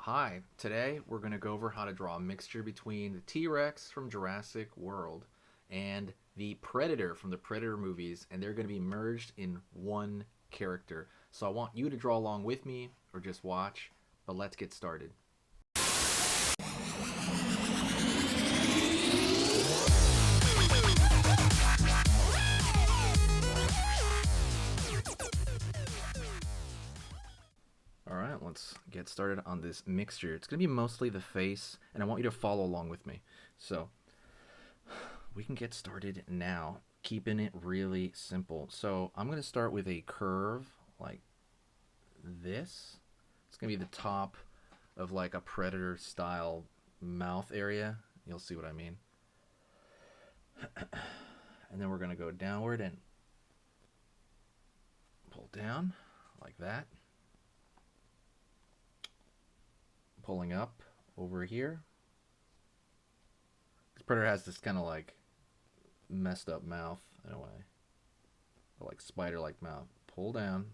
Hi, today we're going to go over how to draw a mixture between the T-Rex from Jurassic World and the Predator from the Predator movies, and they're going to be merged in one character. So I want you to draw along with me or just watch, but let's get started. Alright, let's get started on this mixture. It's going to be mostly the face, and I want you to follow along with me. So, we can get started now, keeping it really simple. So, I'm going to start with a curve like this. It's going to be the top of like a Predator style mouth area. You'll see what I mean. And then we're going to go downward and pull down like that. Pulling up over here. This Predator has this kind of like messed up mouth in a way, or like spider-like mouth. Pull down.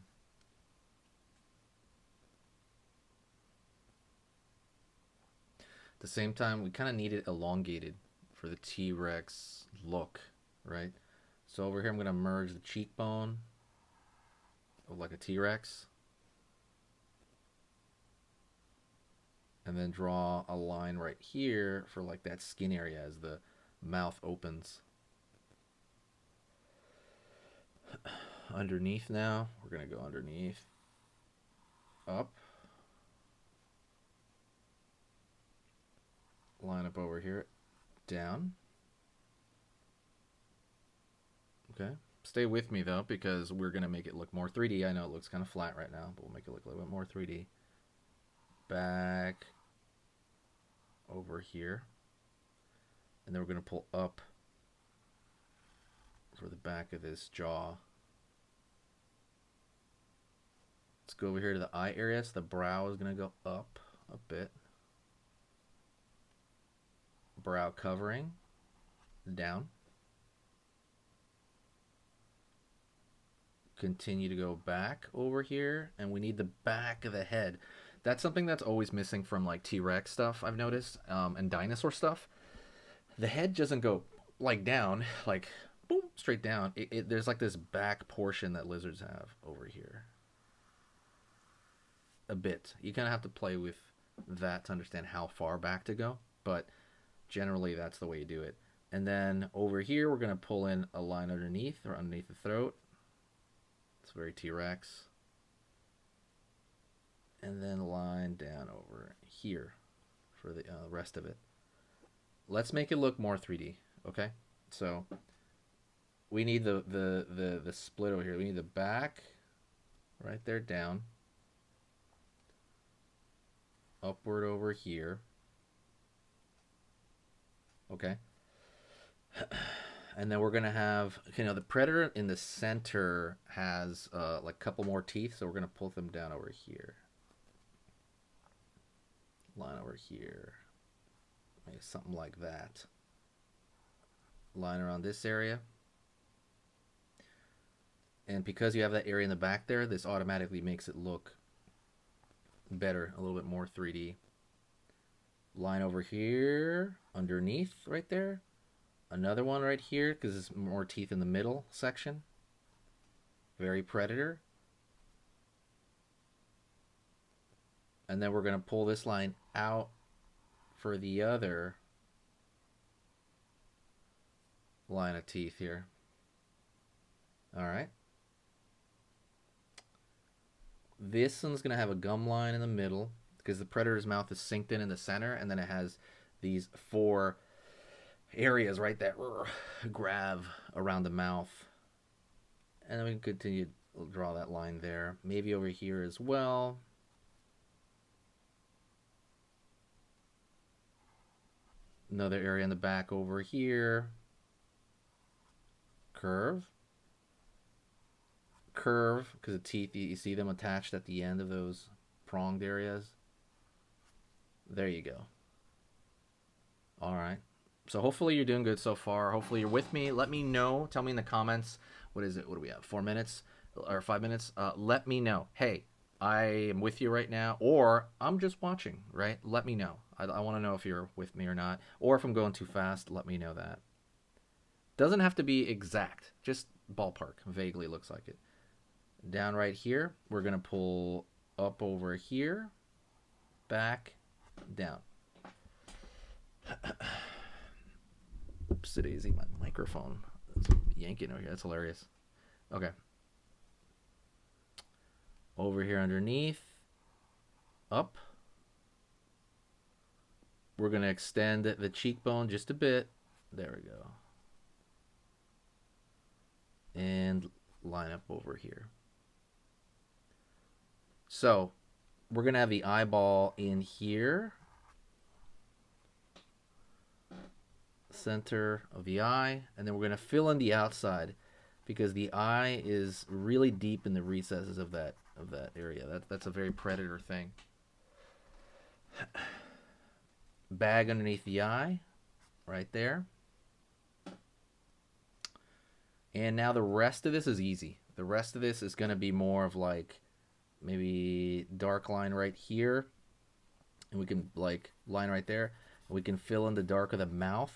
At the same time, we kind of need it elongated for the T-Rex look, right? So over here, I'm going to merge the cheekbone of like a T-Rex. And then draw a line right here for like that skin area as the mouth opens. Underneath now, we're going to go underneath, up, line up over here, down. Okay, stay with me though, because we're going to make it look more 3D. I know it looks kind of flat right now, but we'll make it look a little bit more 3D. Back over here, and then we're going to pull up for the back of this jaw. Let's go over here to the eye area. So the brow is going to go up a bit. Brow covering down. Continue to go back over here, and we need the back of the head. That's something that's always missing from like T-Rex stuff, I've noticed, and dinosaur stuff. The head doesn't go like down, like boom, straight down. There's like this back portion that lizards have over here. A bit. You kind of have to play with that to understand how far back to go, but generally that's the way you do it. And then over here, we're going to pull in a line underneath or underneath the throat. It's very T-Rex. And then line down over here for the rest of it. Let's make it look more 3D, okay? So we need the split over here. We need the back right there down, upward over here, okay? And then we're gonna have, the Predator in the center has like a couple more teeth, so we're gonna pull them down over here. Line over here, maybe something like that. Line around this area, and because you have that area in the back there, this automatically makes it look better, a little bit more 3D. Line over here, underneath, right there. Another one right here, because there's more teeth in the middle section. Very Predator. And then we're going to pull this line out for the other line of teeth here. All right. This one's going to have a gum line in the middle because the Predator's mouth is synced in the center, and then it has these 4 areas right that grab around the mouth. And then we can continue to draw that line there. Maybe over here as well. Another area in the back over here. Curve. Curve, because the teeth, you see them attached at the end of those pronged areas. There you go. All right. So hopefully you're doing good so far. Hopefully you're with me. Let me know. Tell me in the comments. What is it? What do we have? 4 minutes or 5 minutes? Let me know. Hey, I am with you right now, or I'm just watching, right? Let me know. I want to know if you're with me or not, or if I'm going too fast, let me know that. Doesn't have to be exact, just ballpark, vaguely looks like it. Down right here, we're going to pull up over here, back, down. Oopsie daisy, my microphone is yanking over here. That's hilarious. Okay. Over here underneath, up. We're going to extend the cheekbone just a bit. There we go. And line up over here. So we're going to have the eyeball in here. Center of the eye. And then we're going to fill in the outside because the eye is really deep in the recesses of that area. That's a very predator thing. Bag underneath the eye. Right there. And now the rest of this is easy. The rest of this is going to be more of like maybe dark line right here. And we can like line right there. And we can fill in the dark of the mouth.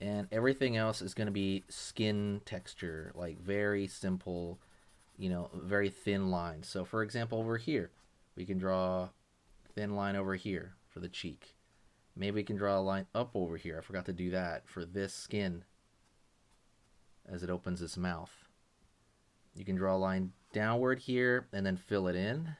And everything else is going to be skin texture, like very simple, you know, very thin lines. So for example, over here, we can draw a thin line over here for the cheek. Maybe we can draw a line up over here. I forgot to do that for this skin as it opens its mouth. You can draw a line downward here and then fill it in.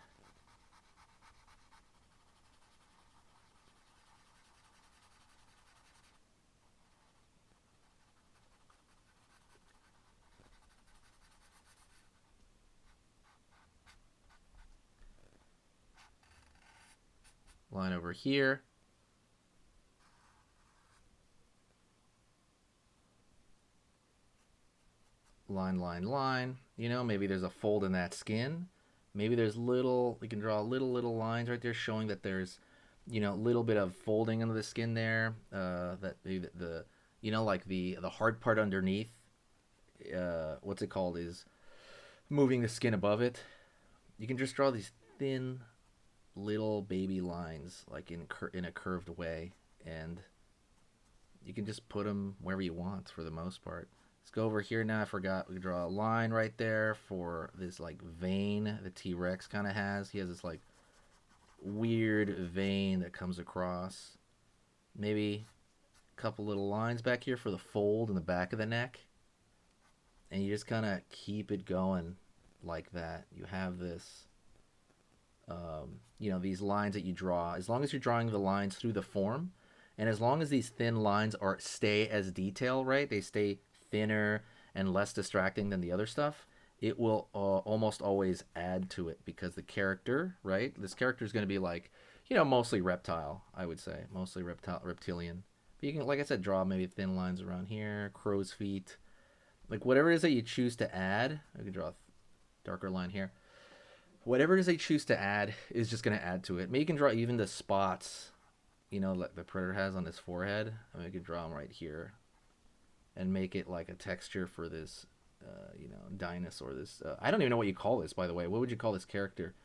Line over here. Line, line, line. You know, maybe there's a fold in that skin. Maybe there's we can draw little lines right there showing that there's, you know, a little bit of folding into the skin there. That the you know, like the hard part underneath, what's it called, is moving the skin above it. You can just draw these thin little baby lines like in a curved way, and you can just put them wherever you want for the most part. Let's go over here now. I forgot we could draw a line right there for this like vein the T-Rex kind of has. He has this like weird vein that comes across. Maybe a couple little lines back here for the fold in the back of the neck. And you just kind of keep it going like that. You have this, you know, these lines that you draw. As long as you're drawing the lines through the form, and as long as these thin lines stay as detail, right? They stay thinner and less distracting than the other stuff, it will almost always add to it because the character, right? This character is going to be like, you know, mostly reptile, I would say. Mostly reptilian. But you can, like I said, draw maybe thin lines around here, crow's feet. Like whatever it is that you choose to add, I could draw a darker line here. Whatever it is they choose to add is just going to add to it. Maybe you can draw even the spots, you know, like the predator has on his forehead. I mean, you could draw them right here and make it like a texture for this, you know, dinosaur. This I don't even know what you call this, by the way. What would you call this character?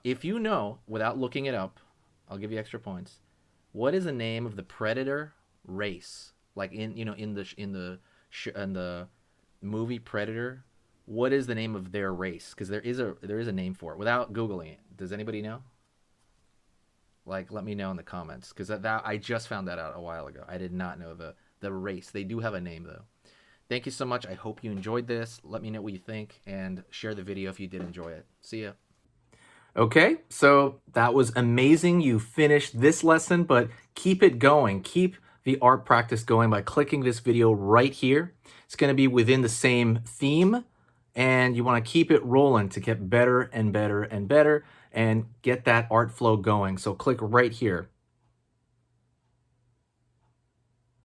If you know, without looking it up, I'll give you extra points. What is the name of the predator race? Like in, you know, in the movie Predator, what is the name of their race? Because there is a name for it. Without googling it, does anybody know? Like, let me know in the comments, because that I just found that out a while ago. I did not know the race. They do have a name though. Thank you so much. I hope you enjoyed this. Let me know what you think and share the video if you did enjoy it. See ya. Okay, so that was amazing. You finished this lesson, but keep it going. Keep the art practice going by clicking this video right here. It's going to be within the same theme, and you want to keep it rolling to get better and better and better and get that art flow going. So click right here.